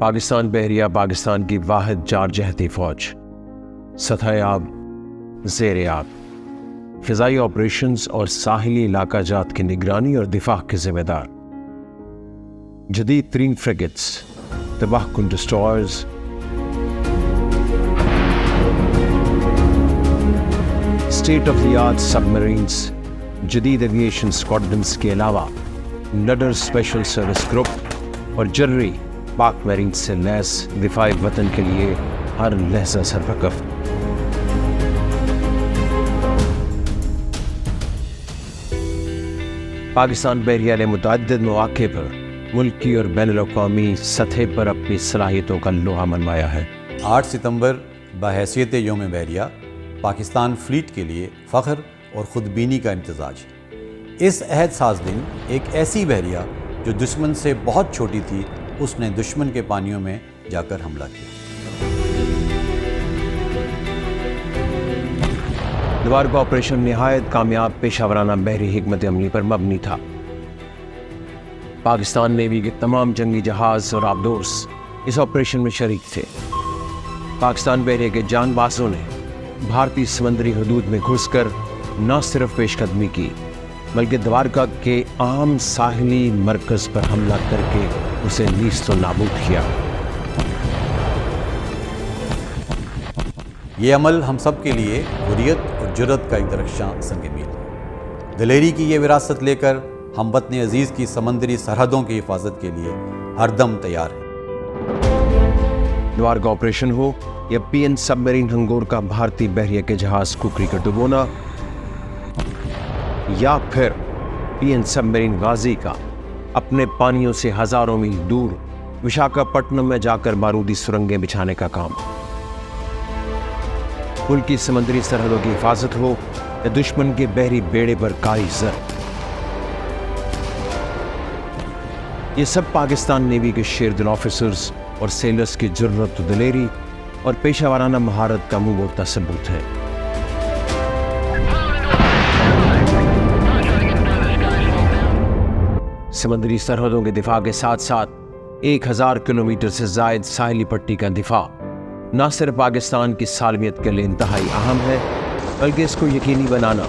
पाकिस्तान बहरिया पाकिस्तान की वाहिद जारजहती फौज सतह आब, ज़ेर आब, फ़िज़ाई ऑपरेशंस और साहिली इलाका जात की निगरानी और दिफा के जिम्मेदार। जदीद तरीन फ्रिगेट्स, तबाहकुन destroyers, state of the art submarines, जदीद एविएशन स्क्वाड्रन्स के अलावा नडर स्पेशल सर्विस ग्रुप और जर्री पाक मैरीन से लैस दिफाई वतन के लिए हर लहजा सरवकफ। पाकिस्तान बहरिया ने मुतअद्दिद मौक़े पर मुल्की और बैनुल-अक़वामी सतह पर अपनी सलाहियतों का लोहा मनवाया है। 8 सितंबर बहैसियत यौम बहरिया पाकिस्तान फ्लीट के लिए फ़ख्र और ख़ुदबीनी का इम्तिज़ाज। इस अहद साज दिन एक ऐसी बहरिया जो दुश्मन से बहुत छोटी थी, उसने दुश्मन के पानियों में जाकर हमला किया। दोबारा का ऑपरेशन निहायत कामयाब पेशावराना बहरी हिकमत अमली पर मबनी था। पाकिस्तान नेवी के तमाम जंगी जहाज और आबदोर्स इस ऑपरेशन में शरीक थे। पाकिस्तान बहरिया के जानबाजों ने भारतीय समंदरी हदूद में घुसकर न सिर्फ पेशकदमी की बल्कि द्वारका के आम साहिली मरकज पर हमला करके उसे नीस्त नाबूद किया। ये अमल हम सब के लिए हुर्रियत और जुर्रत का एक दरख्शां संग मील है। दिलेरी की ये विरासत लेकर हम वतन अजीज़ की समंदरी सरहदों की हिफाजत के लिए हरदम तैयार हैं। द्वारका ऑपरेशन हो या पीएन सबमरीन हंगोर का भारतीय बहरिया के जहाज कुकरी का डुबोना, या फिर पीएन सबमरीन गाजी का अपने पानियों से हजारों मील दूर विशाखापट्टनम में जाकर बारूदी सुरंगें बिछाने का काम। मुल्क की समुद्री सरहदों की हिफाजत हो या दुश्मन के बहरी बेड़े पर कारी जर, ये सब पाकिस्तान नेवी के शेरदिल ऑफिसर्स और सेलर्स की जुर्रत, दिलेरी और पेशावराना महारत का मुंह बोलता सबूत है। समुद्री सरहदों के दिफा के साथ साथ 1000 किलोमीटर से जायद साहिली पट्टी का दिफा न सिर्फ पाकिस्तान की सालमियत के लिए इंतहाई अहम है, बल्कि इसको यकीनी बनाना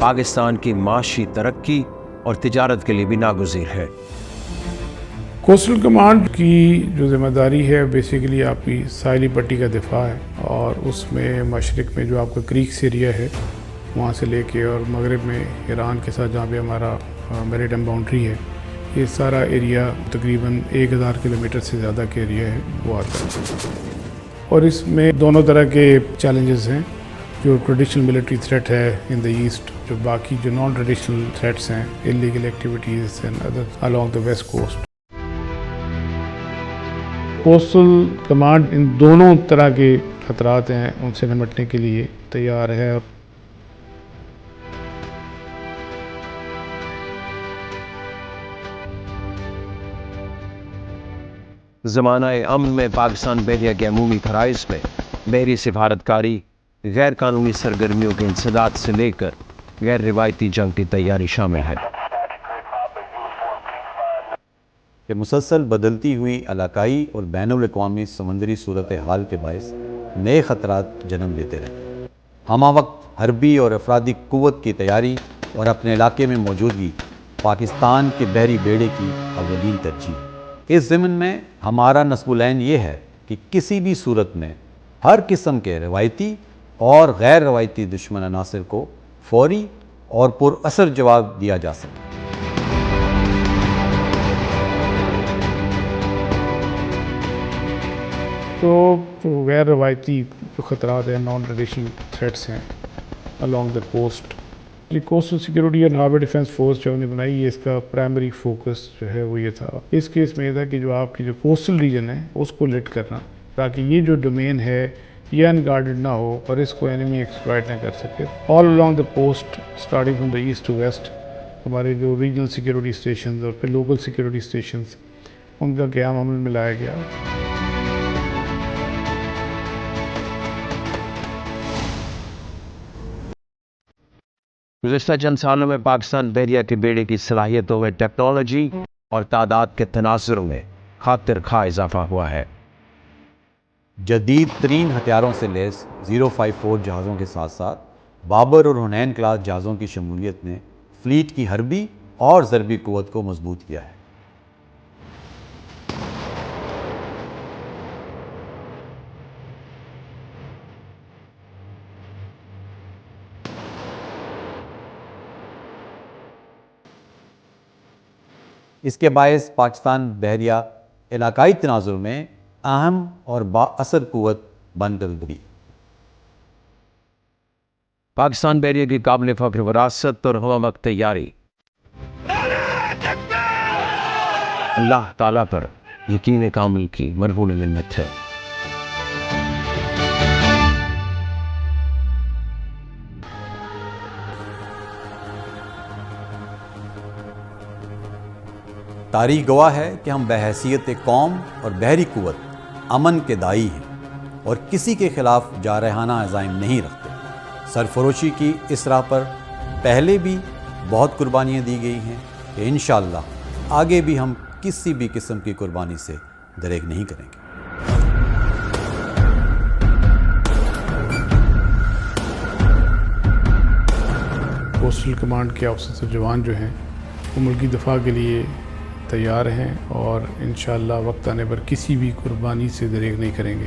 पाकिस्तान की माशी तरक्की और तिजारत के लिए भी नागुज़ीर है। कोस्टल कमांड की जो जिम्मेदारी है बेसिकली आपकी साहिली पट्टी का दिफा है, और उसमें मशरिक़ में जो आपका क्रीक्स एरिया है वहाँ से लेके और मगरिब में ईरान के साथ जहाँ पे हमारा मैरीटाइम बाउंड्री है, ये सारा एरिया तकरीबन 1000 किलोमीटर से ज़्यादा के एरिया है वो आता है। और इसमें दोनों तरह के चैलेंजेस हैं। जो ट्रेडिशनल मिलिट्री थ्रेट है इन द ईस्ट, जो बाकी जो नॉन ट्रेडिशनल थ्रेट्स हैं, illegal activities and other along the west coast. Coastal command इन दोनों तरह के खतरात हैं उनसे निपटने के लिए तैयार है। ज़माना-ए अमन में पाकिस्तान बहरिया के अमूमी फ़राइज़ में बहरी सिफारतकारी, गैर कानूनी सरगर्मियों के इंसदाद से लेकर गैर रिवायती जंग की तैयारी शामिल है। कि मुसलसल बदलती हुई इलाकाई और बैनुल-अक़वामी समंदरी सूरत हाल के बायस नए ख़तरात जन्म लेते रहे। हमा वक्त हरबी और अफरादी क़ुव्वत की तैयारी और अपने इलाके में मौजूदगी पाकिस्तान के बहरी बेड़े की अव्वलीन तरजीह। इस ज़िम्न में हमारा नस्बुल-ऐन ये है कि किसी भी सूरत में हर किस्म के रवायती और गैर रवायती दुश्मन अनासर को फौरी और पुरअसर जवाब दिया जा सके। तो गैर रवायती जो ख़तरात हैं, नॉन ट्रेडिशनल थ्रेट्स हैं अलोंग द कोस्ट, ये coastal security and harbour defence force जो हमने बनाई है, इसका प्राइमरी फोकस जो है वो ये था। इस केस में ये था कि जो आपकी जो कोस्टल रीजन है उसको लिट करना, ताकि ये जो डोमेन है ये अनगार्डेड ना हो और इसको एनिमी एक्सप्लॉइट ना कर सके। All along the coast starting from the east to west हमारे जो रीजनल सिक्योरिटी स्टेशन और फिर लोकल सिक्योरिटी स्टेशन, उनका क़याम अमल में लाया गया। गुज़श्ता चंद सालों में पाकिस्तान बहरिया के बेड़े की सलाहियतों में टेक्नोलॉजी और तादाद के तनाज़ुर में खातिर खा इजाफा हुआ है। जदीद तरीन हथियारों से लैस 054 जहाज़ों के साथ साथ बाबर और हुनैन क्लास जहाज़ों की शमूलियत ने फ्लीट की हरबी और ज़रबी क़ुव्वत को मजबूत किया है। इसके बायस पाकिस्तान बहरिया इलाकाई तनाजुर में अहम और बाअसर क़ुव्वत बनकर उभरी। पाकिस्तान बहरिया की काबिल फ़ख्र विरासत और हमवक्त तैयारी अल्लाह ताला पर यकीन कामिल की मरहूम मिन्नत है। तारीख़ गवाह है कि हम बहैसियत कौम और बहरी क़ुव्वत अमन के दाई हैं और किसी के ख़िलाफ़ जारहाना अज़ाइम नहीं रखते। सरफरोशी की इस राह पर पहले भी बहुत कुर्बानियाँ दी गई हैं कि इंशाअल्लाह आगे भी हम किसी भी किस्म की कुर्बानी से दरेग नहीं करेंगे। कोस्टल कमांड के ऑफिसर जवान जो हैं वो मुल्क की दफ़ा के लिए तैयार हैं और इंशाअल्लाह वक्त आने पर किसी भी कुर्बानी से दरेग नहीं करेंगे।